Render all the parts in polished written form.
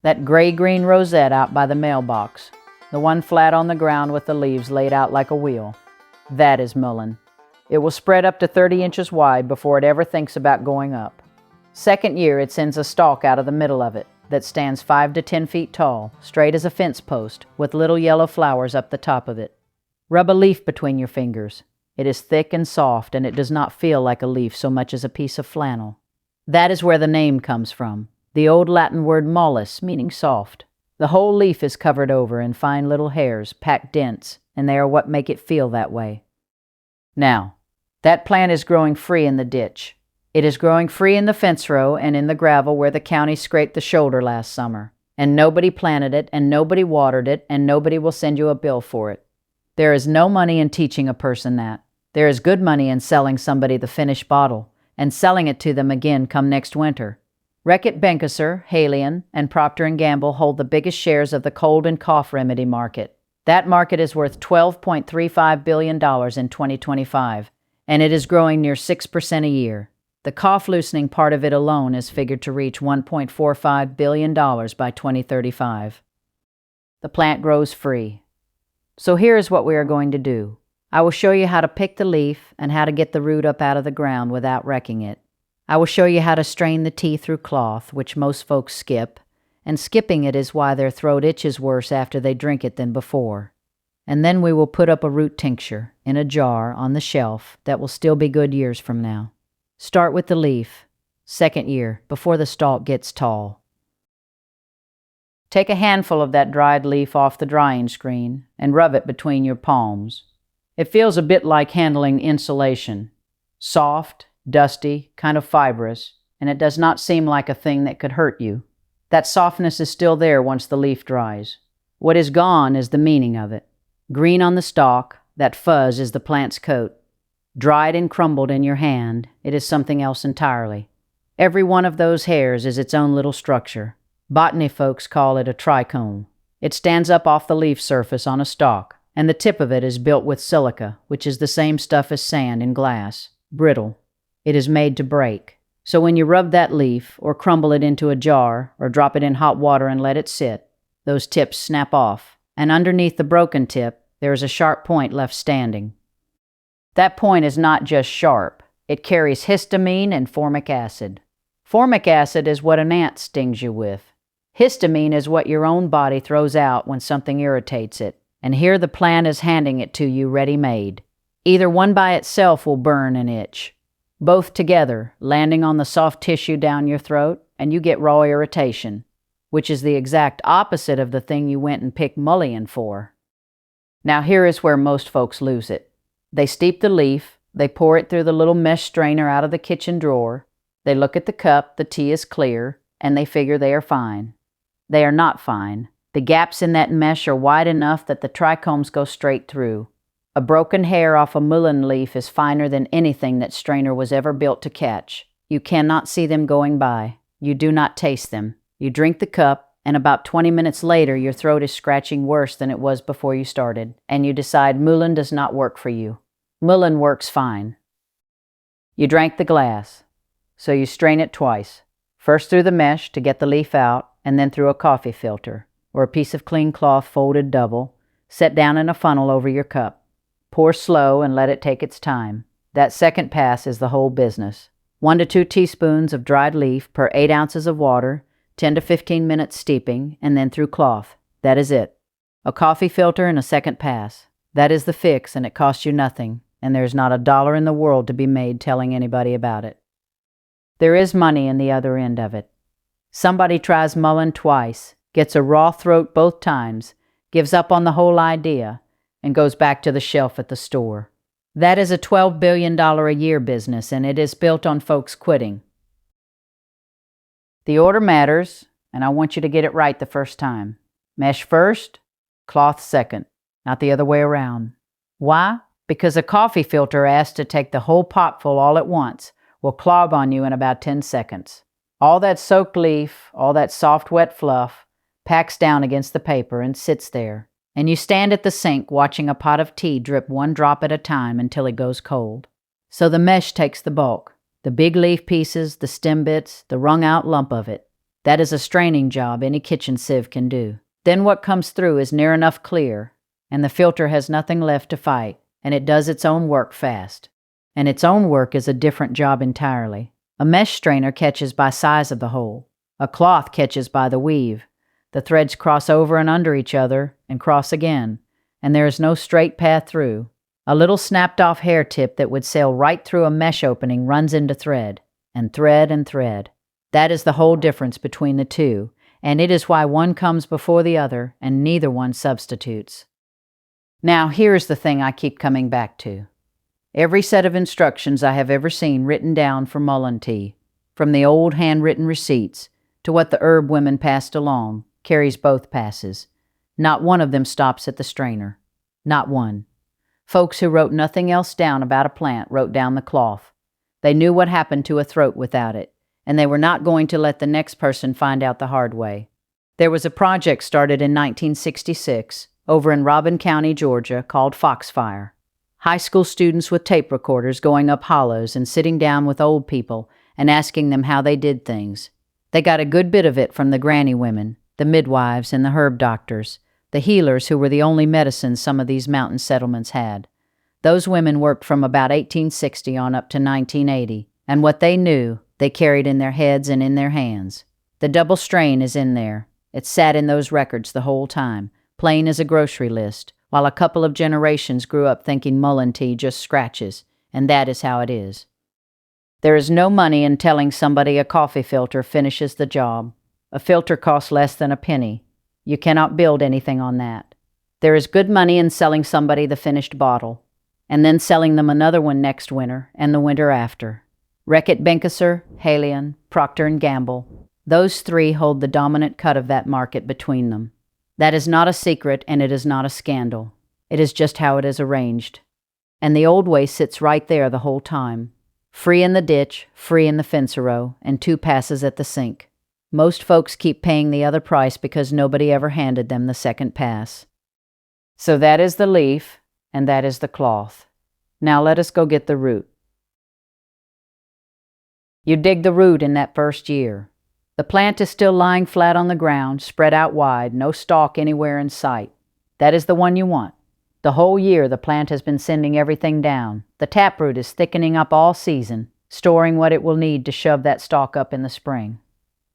That gray-green rosette out by the mailbox, the one flat on the ground with the leaves laid out like a wheel, that is mullein. It will spread up to 30 inches wide before it ever thinks about going up. Second year, it sends a stalk out of the middle of it that stands 5 to 10 feet tall, straight as a fence post, with little yellow flowers up the top of it. Rub a leaf between your fingers. It is thick and soft, and it does not feel like a leaf so much as a piece of flannel. That is where the name comes from, the old Latin word mollus, meaning soft. The whole leaf is covered over in fine little hairs, packed dense, and they are what make it feel that way. Now, that plant is growing free in the ditch. It is growing free in the fence row and in the gravel where the county scraped the shoulder last summer. And nobody planted it, and nobody watered it, and nobody will send you a bill for it. There is no money in teaching a person that. There is good money in selling somebody the finished bottle, and selling it to them again come next winter. Reckitt Benckiser, Halion, and Procter & Gamble hold the biggest shares of the cold and cough remedy market. That market is worth $12.35 billion in 2025, and it is growing near 6% a year. The cough-loosening part of it alone is figured to reach $1.45 billion by 2035. The plant grows free. So here is what we are going to do. I will show you how to pick the leaf and how to get the root up out of the ground without wrecking it. I will show you how to strain the tea through cloth, which most folks skip, and skipping it is why their throat itches worse after they drink it than before. And then we will put up a root tincture in a jar on the shelf that will still be good years from now. Start with the leaf, second year, before the stalk gets tall. Take a handful of that dried leaf off the drying screen and rub it between your palms. It feels a bit like handling insulation. Soft, dusty, kind of fibrous, and it does not seem like a thing that could hurt you. That softness is still there once the leaf dries. What is gone is the meaning of it. Green on the stalk, that fuzz is the plant's coat. Dried and crumbled in your hand, it is something else entirely. Every one of those hairs is its own little structure. Botany folks call it a trichome. It stands up off the leaf surface on a stalk, and the tip of it is built with silica, which is the same stuff as sand in glass, brittle. It is made to break. So when you rub that leaf, or crumble it into a jar, or drop it in hot water and let it sit, those tips snap off, and underneath the broken tip, there is a sharp point left standing. That point is not just sharp. It carries histamine and formic acid. Formic acid is what an ant stings you with. Histamine is what your own body throws out when something irritates it, and here the plant is handing it to you ready-made. Either one by itself will burn and itch. Both together, landing on the soft tissue down your throat, and you get raw irritation, which is the exact opposite of the thing you went and picked mullein for. Now here is where most folks lose it. They steep the leaf, they pour it through the little mesh strainer out of the kitchen drawer, they look at the cup, the tea is clear, and they figure they are fine. They are not fine. The gaps in that mesh are wide enough that the trichomes go straight through. A broken hair off a mullein leaf is finer than anything that strainer was ever built to catch. You cannot see them going by. You do not taste them. You drink the cup, and about 20 minutes later your throat is scratching worse than it was before you started, and you decide mullein does not work for you. Mullein works fine. You drank the glass, so you strain it twice. First through the mesh to get the leaf out, and then through a coffee filter, or a piece of clean cloth folded double, set down in a funnel over your cup. Pour slow and let it take its time. That second pass is the whole business. 1 to 2 teaspoons of dried leaf per 8 ounces of water, 10 to 15 minutes steeping, and then through cloth. That is it. A coffee filter and a second pass. That is the fix, and it costs you nothing, and there is not $1 in the world to be made telling anybody about it. There is money in the other end of it. Somebody tries mullein twice, gets a raw throat both times, gives up on the whole idea, and goes back to the shelf at the store. That is a $12 billion a year business, and it is built on folks quitting. The order matters, and I want you to get it right the first time. Mesh first, cloth second, not the other way around. Why? Because a coffee filter asked to take the whole potful all at once will clog on you in about 10 seconds. All that soaked leaf, all that soft wet fluff, packs down against the paper and sits there, and you stand at the sink watching a pot of tea drip 1 drop at a time until it goes cold. So the mesh takes the bulk, the big leaf pieces, the stem bits, the wrung out lump of it. That is a straining job any kitchen sieve can do. Then what comes through is near enough clear, and the filter has nothing left to fight, and it does its own work fast. And its own work is a different job entirely. A mesh strainer catches by size of the hole. A cloth catches by the weave. The threads cross over and under each other and cross again, and there is no straight path through. A little snapped-off hair tip that would sail right through a mesh opening runs into thread, and thread and thread. That is the whole difference between the two, and it is why one comes before the other and neither one substitutes. Now here is the thing I keep coming back to. Every set of instructions I have ever seen written down for Mullein tea, from the old handwritten receipts to what the herb women passed along, carries both passes. Not one of them stops at the strainer. Not one. Folks who wrote nothing else down about a plant wrote down the cloth. They knew what happened to a throat without it, and they were not going to let the next person find out the hard way. There was a project started in 1966 over in Robin County, Georgia, called Foxfire. High school students with tape recorders going up hollows and sitting down with old people and asking them how they did things. They got a good bit of it from the granny women, the midwives and the herb doctors, the healers who were the only medicines some of these mountain settlements had. Those women worked from about 1860 on up to 1980, and what they knew, they carried in their heads and in their hands. The double strain is in there. It sat in those records the whole time, plain as a grocery list, while a couple of generations grew up thinking Mullein tea just scratches, and that is how it is. There is no money in telling somebody a coffee filter finishes the job. A filter costs less than a penny. You cannot build anything on that. There is good money in selling somebody the finished bottle, and then selling them another one next winter and the winter after. Reckitt Benckiser, Halion, Procter & Gamble, those three hold the dominant cut of that market between them. That is not a secret, and it is not a scandal. It is just how it is arranged. And the old way sits right there the whole time. Free in the ditch, free in the fence-a-row, and 2 passes at the sink. Most folks keep paying the other price because nobody ever handed them the second pass. So that is the leaf, and that is the cloth. Now let us go get the root. You dig the root in that first year. The plant is still lying flat on the ground, spread out wide, no stalk anywhere in sight. That is the one you want. The whole year the plant has been sending everything down. The taproot is thickening up all season, storing what it will need to shove that stalk up in the spring.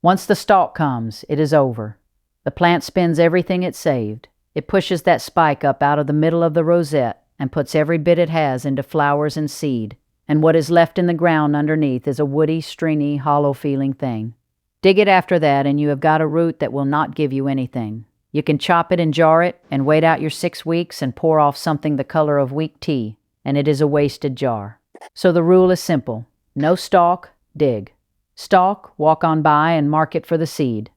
Once the stalk comes, it is over. The plant spends everything it saved. It pushes that spike up out of the middle of the rosette and puts every bit it has into flowers and seed, and what is left in the ground underneath is a woody, stringy, hollow-feeling thing. Dig it after that, and you have got a root that will not give you anything. You can chop it and jar it, and wait out your 6 weeks and pour off something the color of weak tea, and it is a wasted jar. So the rule is simple. No stalk, dig. Stalk, walk on by and mark it for the seed.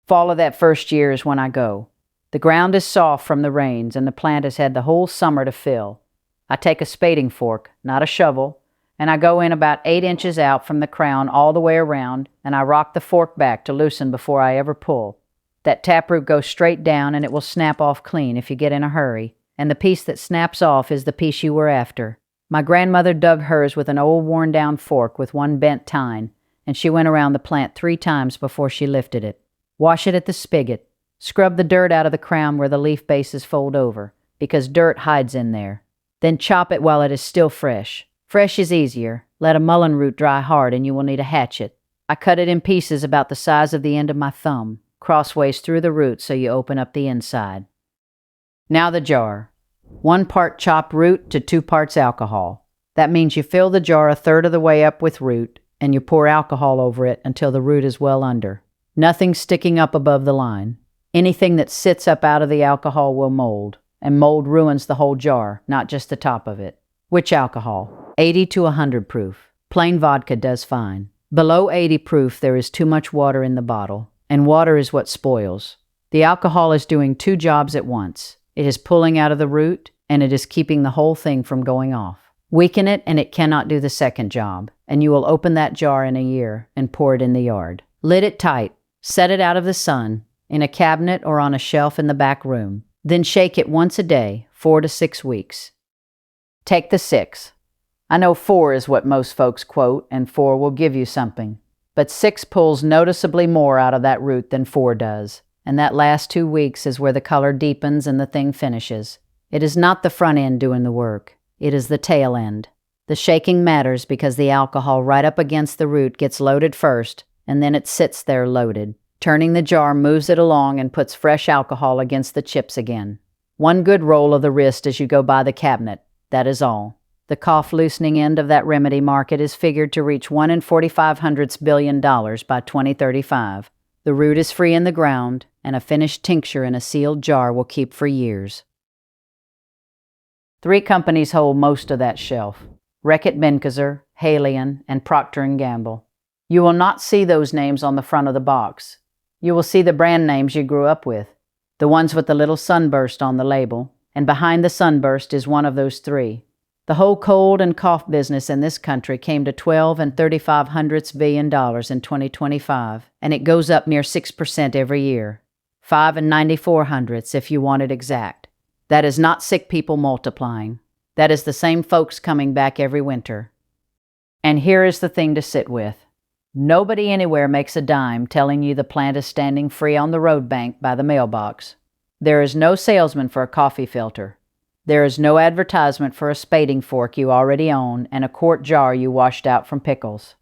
Fall of that first year is when I go. The ground is soft from the rains, and the plant has had the whole summer to fill. I take a spading fork, not a shovel, and I go in about 8 inches out from the crown all the way around, and I rock the fork back to loosen before I ever pull. That taproot goes straight down, and it will snap off clean if you get in a hurry, and the piece that snaps off is the piece you were after. My grandmother dug hers with an old worn-down fork with one bent tine, and she went around the plant 3 times before she lifted it. Wash it at the spigot. Scrub the dirt out of the crown where the leaf bases fold over, because dirt hides in there. Then chop it while it is still fresh. Fresh is easier. Let a mullein root dry hard and you will need a hatchet. I cut it in pieces about the size of the end of my thumb, crossways through the root so you open up the inside. Now the jar. 1 part chopped root to 2 parts alcohol. That means you fill the jar 1/3 of the way up with root, and you pour alcohol over it until the root is well under. Nothing sticking up above the line. Anything that sits up out of the alcohol will mold, and mold ruins the whole jar, not just the top of it. Which alcohol? 80 to 100 proof. Plain vodka does fine. Below 80 proof, there is too much water in the bottle, and water is what spoils. The alcohol is doing 2 jobs at once. It is pulling out of the root, and it is keeping the whole thing from going off. Weaken it, and it cannot do the second job, and you will open that jar in a year and pour it in the yard. Lid it tight. Set it out of the sun, in a cabinet or on a shelf in the back room. Then shake it once a day, 4 to 6 weeks. Take the 6. I know 4 is what most folks quote, and 4 will give you something. But 6 pulls noticeably more out of that root than 4 does, and that last 2 weeks is where the color deepens and the thing finishes. It is not the front end doing the work. It is the tail end. The shaking matters because the alcohol right up against the root gets loaded first, and then it sits there loaded. Turning the jar moves it along and puts fresh alcohol against the chips again. One good roll of the wrist as you go by the cabinet. That is all. The cough-loosening end of that remedy market is figured to reach $1 in 4,500 billion by 2035. The root is free in the ground, and a finished tincture in a sealed jar will keep for years. 3 companies hold most of that shelf: Reckitt Benckiser, Halion, and Procter & Gamble. You will not see those names on the front of the box. You will see the brand names you grew up with, the ones with the little sunburst on the label, and behind the sunburst is one of those 3. The whole cold and cough business in this country came to $12 and 3,500 billion in 2025, and it goes up near 6% every year. 5 and 94 hundredths if you want it exact. That is not sick people multiplying. That is the same folks coming back every winter. And here is the thing to sit with. Nobody anywhere makes a dime telling you the plant is standing free on the road bank by the mailbox. There is no salesman for a coffee filter. There is no advertisement for a spading fork you already own and a quart jar you washed out from pickles.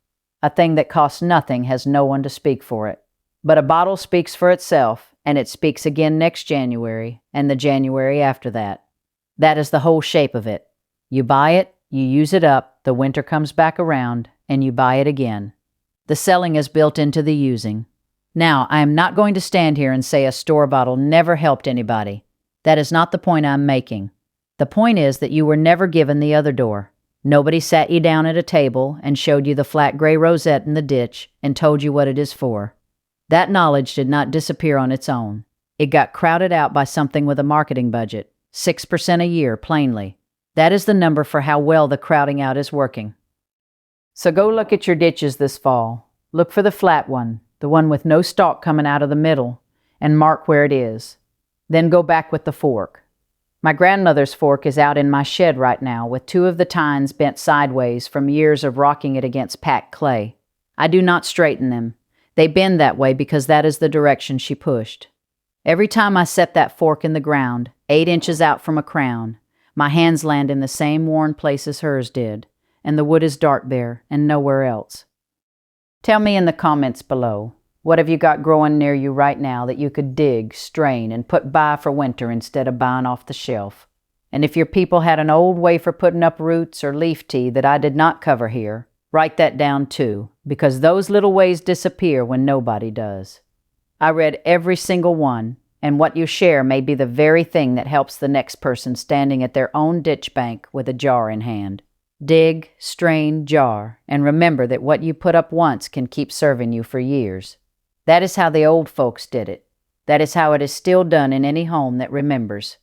A thing that costs nothing has no one to speak for it. But a bottle speaks for itself, and it speaks again next January, and the January after that. That is the whole shape of it. You buy it, you use it up, the winter comes back around, and you buy it again. The selling is built into the using. Now, I am not going to stand here and say a store bottle never helped anybody. That is not the point I'm making. The point is that you were never given the other door. Nobody sat you down at a table and showed you the flat gray rosette in the ditch and told you what it is for. That knowledge did not disappear on its own. It got crowded out by something with a marketing budget, 6% a year, plainly. That is the number for how well the crowding out is working. So go look at your ditches this fall. Look for the flat one, the one with no stalk coming out of the middle, and mark where it is. Then go back with the fork. My grandmother's fork is out in my shed right now with 2 of the tines bent sideways from years of rocking it against packed clay. I do not straighten them. They bend that way because that is the direction she pushed. Every time I set that fork in the ground, 8 inches out from a crown, my hands land in the same worn place as hers did, and the wood is dark there and nowhere else. Tell me in the comments below, what have you got growing near you right now that you could dig, strain, and put by for winter instead of buying off the shelf? And if your people had an old way for putting up roots or leaf tea that I did not cover here, write that down too, because those little ways disappear when nobody does. I read every single one, and what you share may be the very thing that helps the next person standing at their own ditch bank with a jar in hand. Dig, strain, jar, and remember that what you put up once can keep serving you for years. That is how the old folks did it. That is how it is still done in any home that remembers.